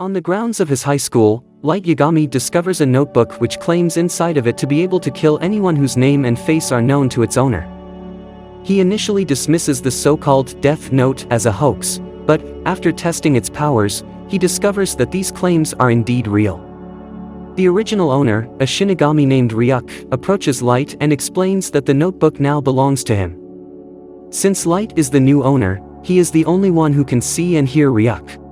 On the grounds of his high school, Light Yagami discovers a notebook which claims inside of it to be able to kill anyone whose name and face are known to its owner. He initially dismisses the so-called Death Note as a hoax, but, after testing its powers, he discovers that these claims are indeed real. The original owner, a Shinigami named Ryuk, approaches Light and explains that the notebook now belongs to him. Since Light is the new owner, he is the only one who can see and hear Ryuk.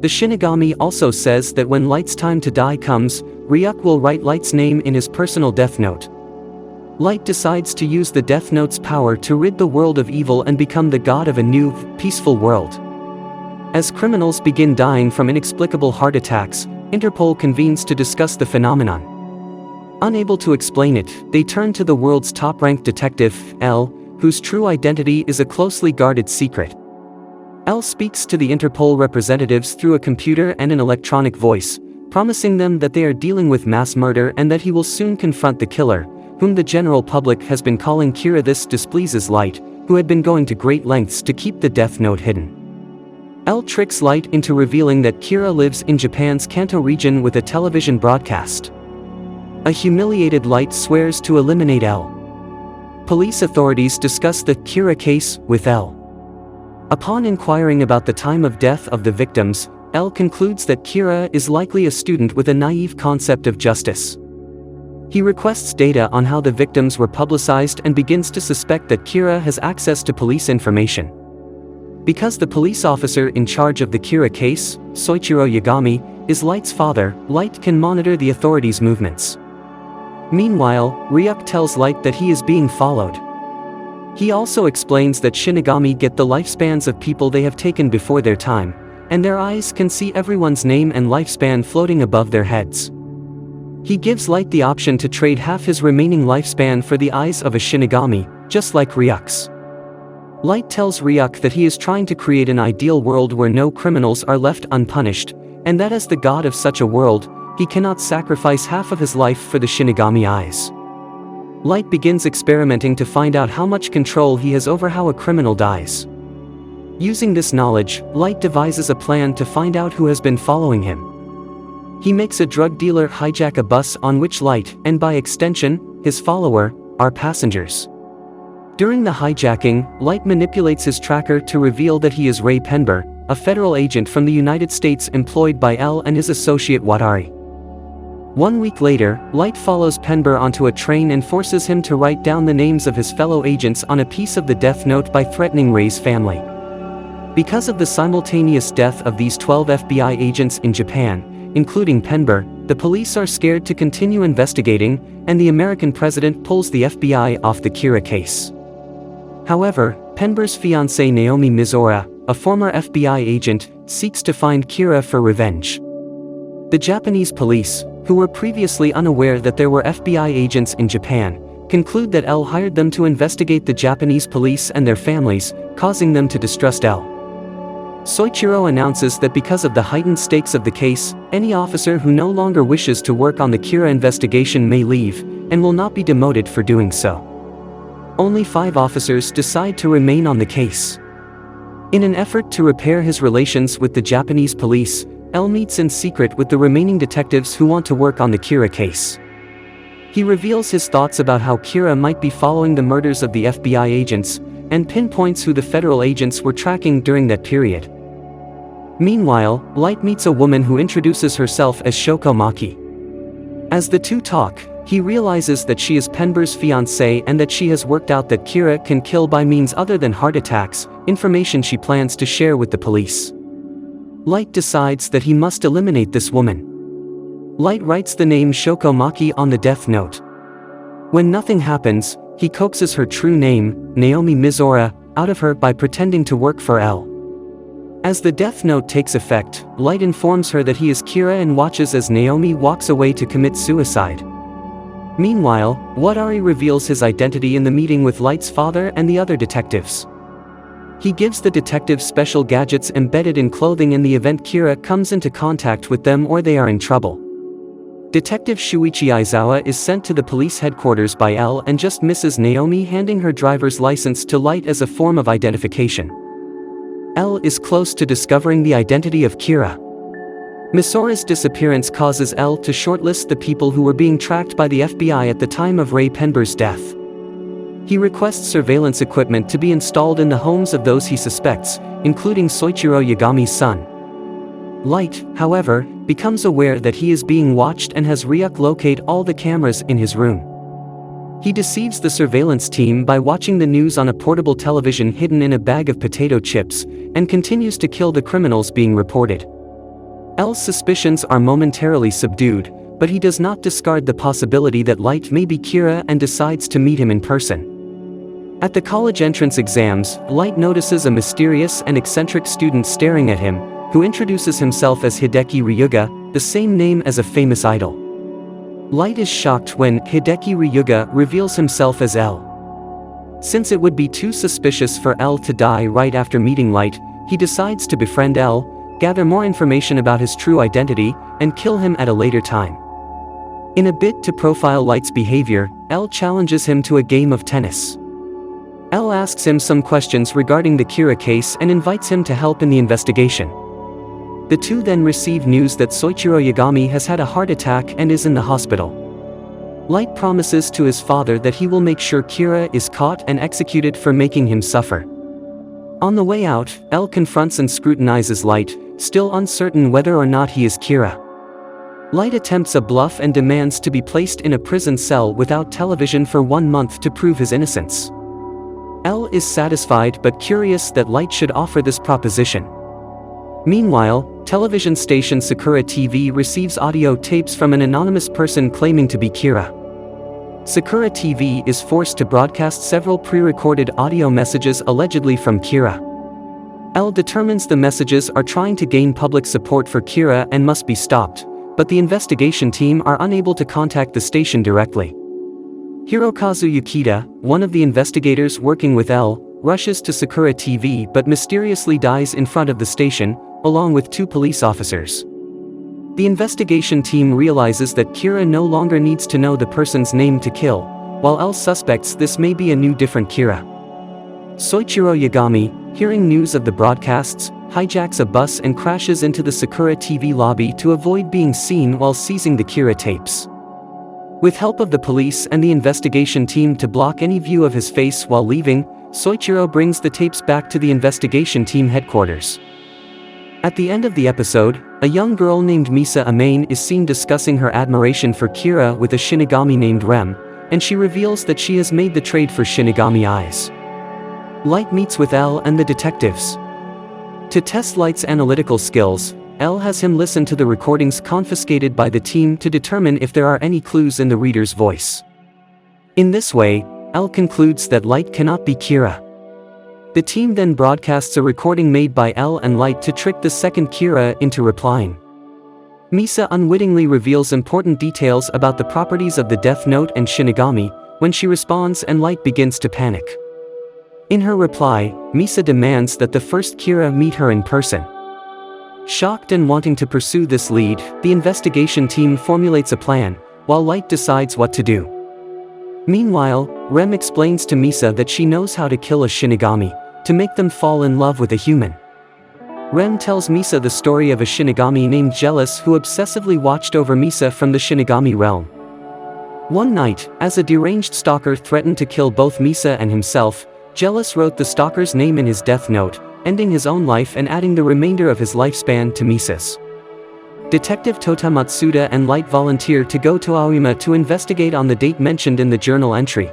The Shinigami also says that when Light's time to die comes, Ryuk will write Light's name in his personal Death Note. Light decides to use the Death Note's power to rid the world of evil and become the god of a new, peaceful world. As criminals begin dying from inexplicable heart attacks, Interpol convenes to discuss the phenomenon. Unable to explain it, they turn to the world's top-ranked detective, L, whose true identity is a closely guarded secret. L speaks to the Interpol representatives through a computer and an electronic voice, promising them that they are dealing with mass murder and that he will soon confront the killer, whom the general public has been calling Kira. This displeases Light, who had been going to great lengths to keep the Death Note hidden. L tricks Light into revealing that Kira lives in Japan's Kanto region with a television broadcast. A humiliated Light swears to eliminate L. Police authorities discuss the Kira case with L. Upon inquiring about the time of death of the victims, L concludes that Kira is likely a student with a naive concept of justice. He requests data on how the victims were publicized and begins to suspect that Kira has access to police information. Because the police officer in charge of the Kira case, Soichiro Yagami, is Light's father, Light can monitor the authorities' movements. Meanwhile, Ryuk tells Light that he is being followed. He also explains that Shinigami get the lifespans of people they have taken before their time, and their eyes can see everyone's name and lifespan floating above their heads. He gives Light the option to trade half his remaining lifespan for the eyes of a Shinigami, just like Ryuk's. Light tells Ryuk that he is trying to create an ideal world where no criminals are left unpunished, and that as the god of such a world, he cannot sacrifice half of his life for the Shinigami eyes. Light begins experimenting to find out how much control he has over how a criminal dies. Using this knowledge, Light devises a plan to find out who has been following him. He makes a drug dealer hijack a bus on which Light, and by extension, his follower, are passengers. During the hijacking, Light manipulates his tracker to reveal that he is Ray Penber, a federal agent from the United States employed by L and his associate Watari. 1 week later, Light follows Penber onto a train and forces him to write down the names of his fellow agents on a piece of the Death Note by threatening Ray's family. Because of the simultaneous death of these 12 FBI agents in Japan, including Penber, the police are scared to continue investigating, and the American president pulls the FBI off the Kira case. However, Penber's fiancée Naomi Mizora, a former FBI agent, seeks to find Kira for revenge. The Japanese police, who were previously unaware that there were FBI agents in Japan, conclude that L hired them to investigate the Japanese police and their families, causing them to distrust L. Soichiro announces that because of the heightened stakes of the case, any officer who no longer wishes to work on the Kira investigation may leave, and will not be demoted for doing so. Only 5 officers decide to remain on the case. In an effort to repair his relations with the Japanese police, L meets in secret with the remaining detectives who want to work on the Kira case. He reveals his thoughts about how Kira might be following the murders of the FBI agents, and pinpoints who the federal agents were tracking during that period. Meanwhile, Light meets a woman who introduces herself as Shoko Maki. As the two talk, he realizes that she is Penber's fiancée and that she has worked out that Kira can kill by means other than heart attacks, information she plans to share with the police. Light decides that he must eliminate this woman. Light writes the name Shoko Maki on the Death Note. When nothing happens, he coaxes her true name, Naomi Mizora, out of her by pretending to work for L. As the Death Note takes effect, Light informs her that he is Kira and watches as Naomi walks away to commit suicide. Meanwhile, Watari reveals his identity in the meeting with Light's father and the other detectives. He gives the detectives special gadgets embedded in clothing in the event Kira comes into contact with them or they are in trouble. Detective Shuichi Aizawa is sent to the police headquarters by L and just misses Naomi handing her driver's license to Light as a form of identification. L is close to discovering the identity of Kira. Misora's disappearance causes L to shortlist the people who were being tracked by the FBI at the time of Ray Penber's death. He requests surveillance equipment to be installed in the homes of those he suspects, including Soichiro Yagami's son. Light, however, becomes aware that he is being watched and has Ryuk locate all the cameras in his room. He deceives the surveillance team by watching the news on a portable television hidden in a bag of potato chips, and continues to kill the criminals being reported. L's suspicions are momentarily subdued, but he does not discard the possibility that Light may be Kira and decides to meet him in person. At the college entrance exams, Light notices a mysterious and eccentric student staring at him, who introduces himself as Hideki Ryuga, the same name as a famous idol. Light is shocked when Hideki Ryuga reveals himself as L. Since it would be too suspicious for L to die right after meeting Light, he decides to befriend L, gather more information about his true identity, and kill him at a later time. In a bid to profile Light's behavior, L challenges him to a game of tennis. L asks him some questions regarding the Kira case and invites him to help in the investigation. The two then receive news that Soichiro Yagami has had a heart attack and is in the hospital. Light promises to his father that he will make sure Kira is caught and executed for making him suffer. On the way out, L confronts and scrutinizes Light, still uncertain whether or not he is Kira. Light attempts a bluff and demands to be placed in a prison cell without television for 1 month to prove his innocence. L is satisfied but curious that Light should offer this proposition. Meanwhile, television station Sakura TV receives audio tapes from an anonymous person claiming to be Kira. Sakura TV is forced to broadcast several pre-recorded audio messages allegedly from Kira. L determines the messages are trying to gain public support for Kira and must be stopped, but the investigation team are unable to contact the station directly. Hirokazu Yukita, one of the investigators working with L, rushes to Sakura TV but mysteriously dies in front of the station, along with 2 police officers. The investigation team realizes that Kira no longer needs to know the person's name to kill, while L suspects this may be a new different Kira. Soichiro Yagami, hearing news of the broadcasts, hijacks a bus and crashes into the Sakura TV lobby to avoid being seen while seizing the Kira tapes. With help of the police and the investigation team to block any view of his face while leaving, Soichiro brings the tapes back to the investigation team headquarters. At the end of the episode, a young girl named Misa Amane is seen discussing her admiration for Kira with a Shinigami named Rem, and she reveals that she has made the trade for Shinigami eyes. Light meets with L and the detectives. To test Light's analytical skills, L has him listen to the recordings confiscated by the team to determine if there are any clues in the reader's voice. In this way, L concludes that Light cannot be Kira. The team then broadcasts a recording made by L and Light to trick the second Kira into replying. Misa unwittingly reveals important details about the properties of the Death Note and Shinigami, when she responds and Light begins to panic. In her reply, Misa demands that the first Kira meet her in person. Shocked and wanting to pursue this lead, the investigation team formulates a plan, while Light decides what to do. Meanwhile, Rem explains to Misa that she knows how to kill a Shinigami, to make them fall in love with a human. Rem tells Misa the story of a Shinigami named Jealous who obsessively watched over Misa from the Shinigami realm. One night, as a deranged stalker threatened to kill both Misa and himself, Jealous wrote the stalker's name in his death note, ending his own life and adding the remainder of his lifespan to Misa's. Detective Tota Matsuda and Light volunteer to go to Aoyama to investigate on the date mentioned in the journal entry.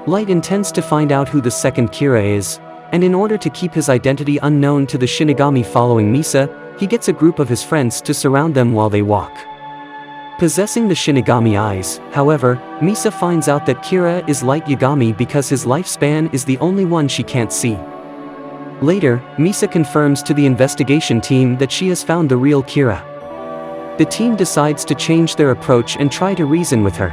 Light intends to find out who the second Kira is, and in order to keep his identity unknown to the Shinigami following Misa, he gets a group of his friends to surround them while they walk. Possessing the Shinigami eyes, however, Misa finds out that Kira is Light Yagami because his lifespan is the only one she can't see. Later, Misa confirms to the investigation team that she has found the real Kira. The team decides to change their approach and try to reason with her.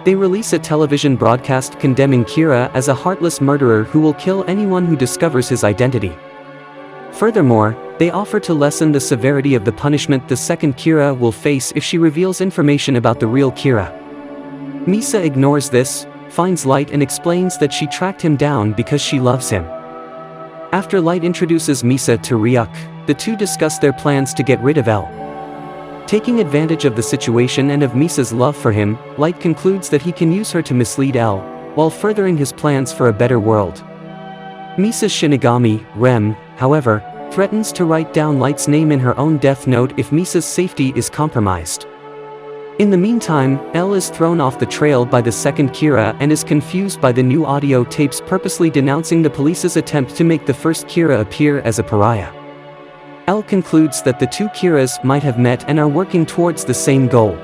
They release a television broadcast condemning Kira as a heartless murderer who will kill anyone who discovers his identity. Furthermore, they offer to lessen the severity of the punishment the second Kira will face if she reveals information about the real Kira. Misa ignores this, finds Light and explains that she tracked him down because she loves him. After Light introduces Misa to Ryuk, the two discuss their plans to get rid of L. Taking advantage of the situation and of Misa's love for him, Light concludes that he can use her to mislead L, while furthering his plans for a better world. Misa's Shinigami, Rem, however, threatens to write down Light's name in her own death note if Misa's safety is compromised. In the meantime, L is thrown off the trail by the second Kira and is confused by the new audio tapes purposely denouncing the police's attempt to make the first Kira appear as a pariah. L concludes that the two Kiras might have met and are working towards the same goal.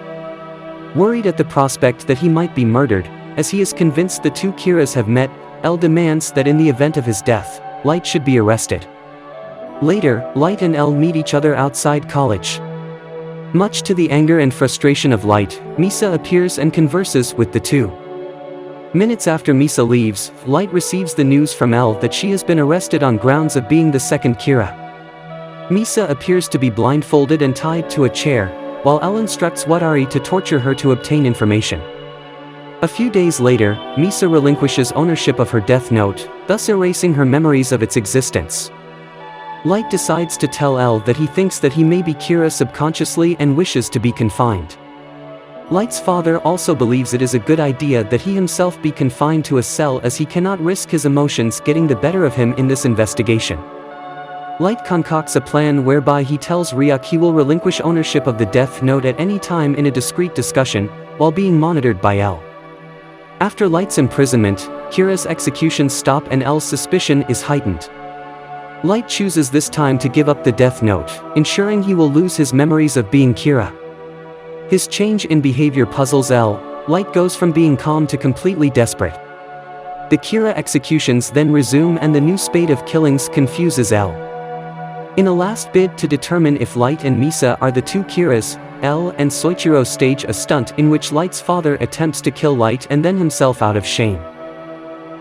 Worried at the prospect that he might be murdered, as he is convinced the two Kiras have met, L demands that in the event of his death, Light should be arrested. Later, Light and L meet each other outside college. Much to the anger and frustration of Light, Misa appears and converses with the two. Minutes after Misa leaves, Light receives the news from L that she has been arrested on grounds of being the second Kira. Misa appears to be blindfolded and tied to a chair, while L instructs Watari to torture her to obtain information. A few days later, Misa relinquishes ownership of her death note, thus erasing her memories of its existence. Light decides to tell L that he thinks that he may be Kira subconsciously and wishes to be confined. Light's father also believes it is a good idea that he himself be confined to a cell as he cannot risk his emotions getting the better of him in this investigation. Light concocts a plan whereby he tells Ryuk he will relinquish ownership of the death note at any time in a discreet discussion, while being monitored by L. After Light's imprisonment, Kira's executions stop and L's suspicion is heightened. Light chooses this time to give up the death note, ensuring he will lose his memories of being Kira. His change in behavior puzzles L. Light goes from being calm to completely desperate. The Kira executions then resume and the new spate of killings confuses L. In a last bid to determine if Light and Misa are the two Kiras, L and Soichiro stage a stunt in which Light's father attempts to kill Light and then himself out of shame.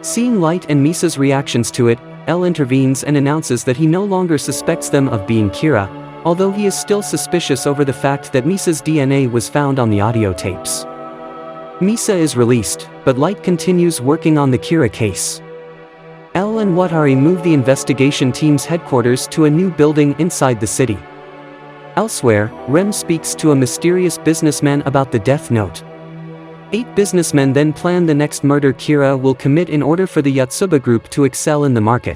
Seeing Light and Misa's reactions to it, L intervenes and announces that he no longer suspects them of being Kira, although he is still suspicious over the fact that Misa's DNA was found on the audio tapes. Misa is released, but Light continues working on the Kira case. L and Watari move the investigation team's headquarters to a new building inside the city. Elsewhere, Rem speaks to a mysterious businessman about the death note. 8 businessmen then plan the next murder Kira will commit in order for the Yotsuba group to excel in the market.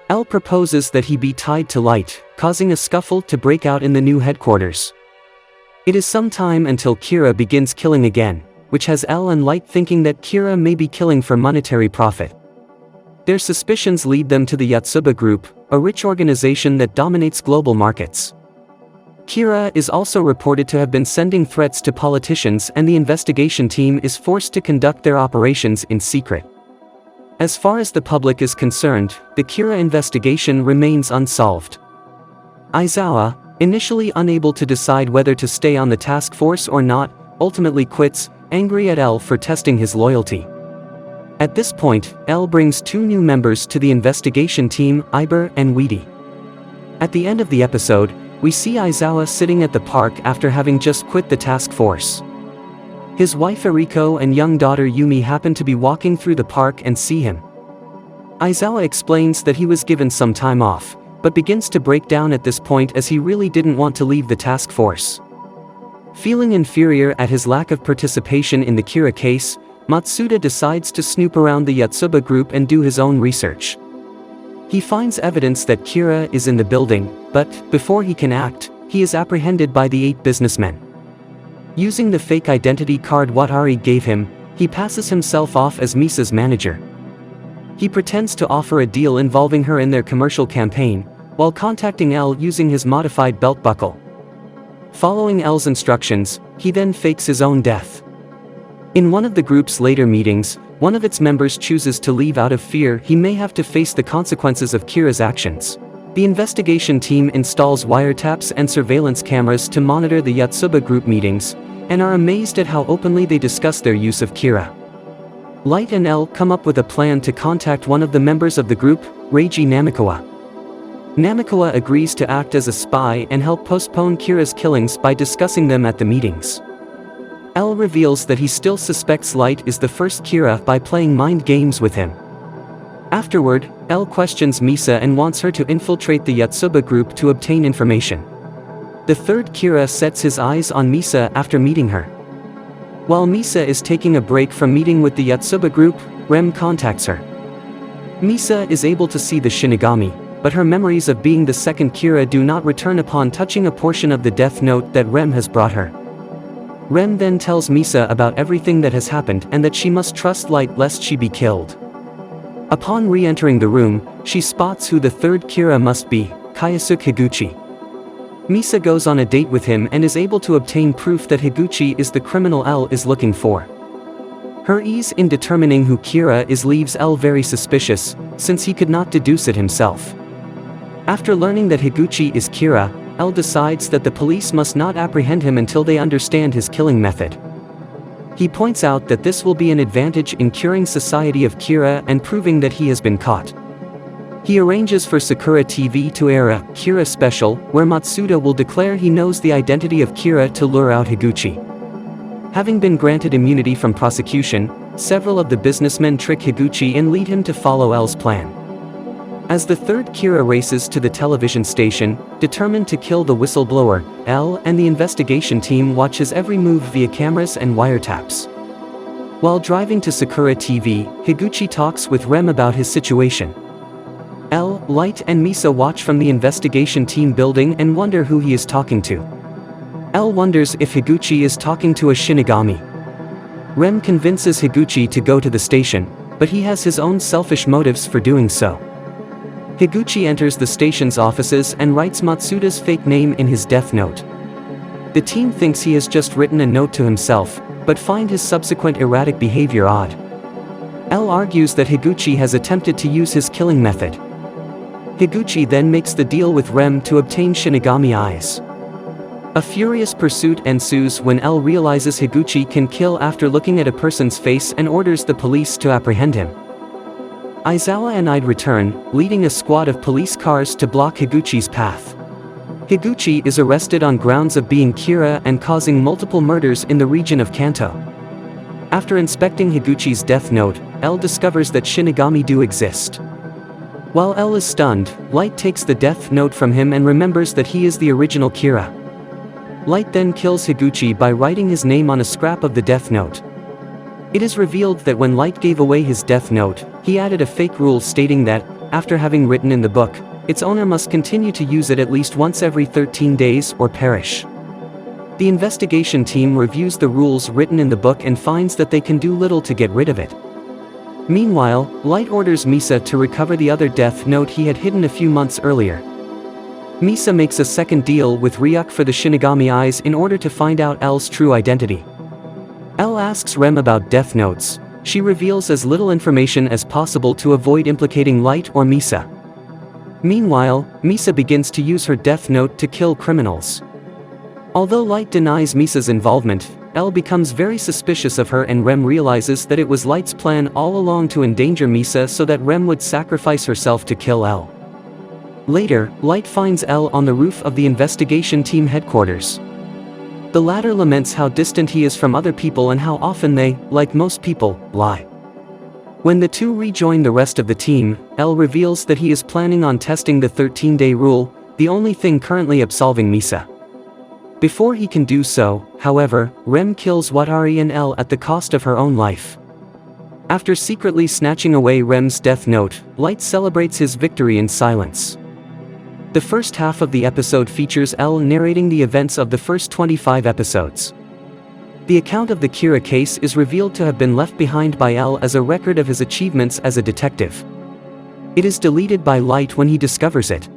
L proposes that he be tied to Light, causing a scuffle to break out in the new headquarters. It is some time until Kira begins killing again, which has L and Light thinking that Kira may be killing for monetary profit. Their suspicions lead them to the Yotsuba Group, a rich organization that dominates global markets. Kira is also reported to have been sending threats to politicians and the investigation team is forced to conduct their operations in secret. As far as the public is concerned, the Kira investigation remains unsolved. Aizawa, initially unable to decide whether to stay on the task force or not, ultimately quits, angry at L for testing his loyalty. At this point, L brings 2 new members to the investigation team, Iber and Weedy. At the end of the episode, we see Aizawa sitting at the park after having just quit the task force. His wife Eriko and young daughter Yumi happen to be walking through the park and see him. Aizawa explains that he was given some time off, but begins to break down at this point as he really didn't want to leave the task force. Feeling inferior at his lack of participation in the Kira case, Matsuda decides to snoop around the Yotsuba group and do his own research. He finds evidence that Kira is in the building, but, before he can act, he is apprehended by the 8 businessmen. Using the fake identity card Watari gave him, he passes himself off as Misa's manager. He pretends to offer a deal involving her in their commercial campaign, while contacting L using his modified belt buckle. Following L's instructions, he then fakes his own death. In one of the group's later meetings, one of its members chooses to leave out of fear he may have to face the consequences of Kira's actions. The investigation team installs wiretaps and surveillance cameras to monitor the Yotsuba group meetings, and are amazed at how openly they discuss their use of Kira. Light and L come up with a plan to contact one of the members of the group, Reiji Namikawa. Namikawa agrees to act as a spy and help postpone Kira's killings by discussing them at the meetings. L reveals that he still suspects Light is the first Kira by playing mind games with him. Afterward, L questions Misa and wants her to infiltrate the Yotsuba group to obtain information. The third Kira sets his eyes on Misa after meeting her. While Misa is taking a break from meeting with the Yotsuba group, Rem contacts her. Misa is able to see the Shinigami, but her memories of being the second Kira do not return upon touching a portion of the death note that Rem has brought her. Rem then tells Misa about everything that has happened and that she must trust Light lest she be killed. Upon re-entering the room, she spots who the third Kira must be, Kyosuke Higuchi. Misa goes on a date with him and is able to obtain proof that Higuchi is the criminal L is looking for. Her ease in determining who Kira is leaves L very suspicious, since he could not deduce it himself. After learning that Higuchi is Kira, L decides that the police must not apprehend him until they understand his killing method. He points out that this will be an advantage in curing society of Kira and proving that he has been caught. He arranges for Sakura TV to air a Kira special, where Matsuda will declare he knows the identity of Kira to lure out Higuchi. Having been granted immunity from prosecution, several of the businessmen trick Higuchi and lead him to follow L's plan. As the third Kira races to the television station, determined to kill the whistleblower, L and the investigation team watch his every move via cameras and wiretaps. While driving to Sakura TV, Higuchi talks with Rem about his situation. L, Light and Misa watch from the investigation team building and wonder who he is talking to. L wonders if Higuchi is talking to a Shinigami. Rem convinces Higuchi to go to the station, but he has his own selfish motives for doing so. Higuchi enters the station's offices and writes Matsuda's fake name in his death note. The team thinks he has just written a note to himself, but find his subsequent erratic behavior odd. L argues that Higuchi has attempted to use his killing method. Higuchi then makes the deal with Rem to obtain Shinigami eyes. A furious pursuit ensues when L realizes Higuchi can kill after looking at a person's face and orders the police to apprehend him. Aizawa and Ide return, leading a squad of police cars to block Higuchi's path. Higuchi is arrested on grounds of being Kira and causing multiple murders in the region of Kanto. After inspecting Higuchi's death note, L discovers that Shinigami do exist. While L is stunned, Light takes the death note from him and remembers that he is the original Kira. Light then kills Higuchi by writing his name on a scrap of the death note. It is revealed that when Light gave away his death note, he added a fake rule stating that, after having written in the book, its owner must continue to use it at least once every 13 days or perish. The investigation team reviews the rules written in the book and finds that they can do little to get rid of it. Meanwhile, Light orders Misa to recover the other death note he had hidden a few months earlier. Misa makes a second deal with Ryuk for the Shinigami eyes in order to find out L's true identity. L asks Rem about death notes. She reveals as little information as possible to avoid implicating Light or Misa. Meanwhile, Misa begins to use her death note to kill criminals. Although Light denies Misa's involvement, L becomes very suspicious of her and Rem realizes that it was Light's plan all along to endanger Misa so that Rem would sacrifice herself to kill L. Later, Light finds L on the roof of the investigation team headquarters. The latter laments how distant he is from other people and how often they, like most people, lie. When the two rejoin the rest of the team, L reveals that he is planning on testing the 13-day rule, the only thing currently absolving Misa. Before he can do so, however, Rem kills Watari and L at the cost of her own life. After secretly snatching away Rem's death note, Light celebrates his victory in silence. The first half of the episode features L narrating the events of the first 25 episodes. The account of the Kira case is revealed to have been left behind by L as a record of his achievements as a detective. It is deleted by Light when he discovers it.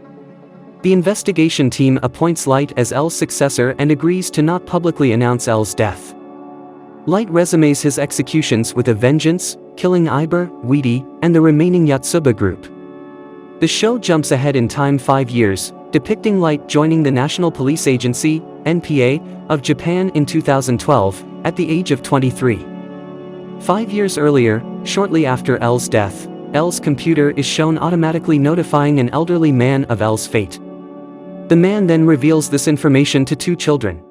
The investigation team appoints Light as L's successor and agrees to not publicly announce L's death. Light resumes his executions with a vengeance, killing Iber, Weedy, and the remaining Yotsuba group. The show jumps ahead in time 5 years, depicting Light joining the National Police Agency, NPA, of Japan in 2012, at the age of 23. 5 years earlier, shortly after L's death, L's computer is shown automatically notifying an elderly man of L's fate. The man then reveals this information to two children.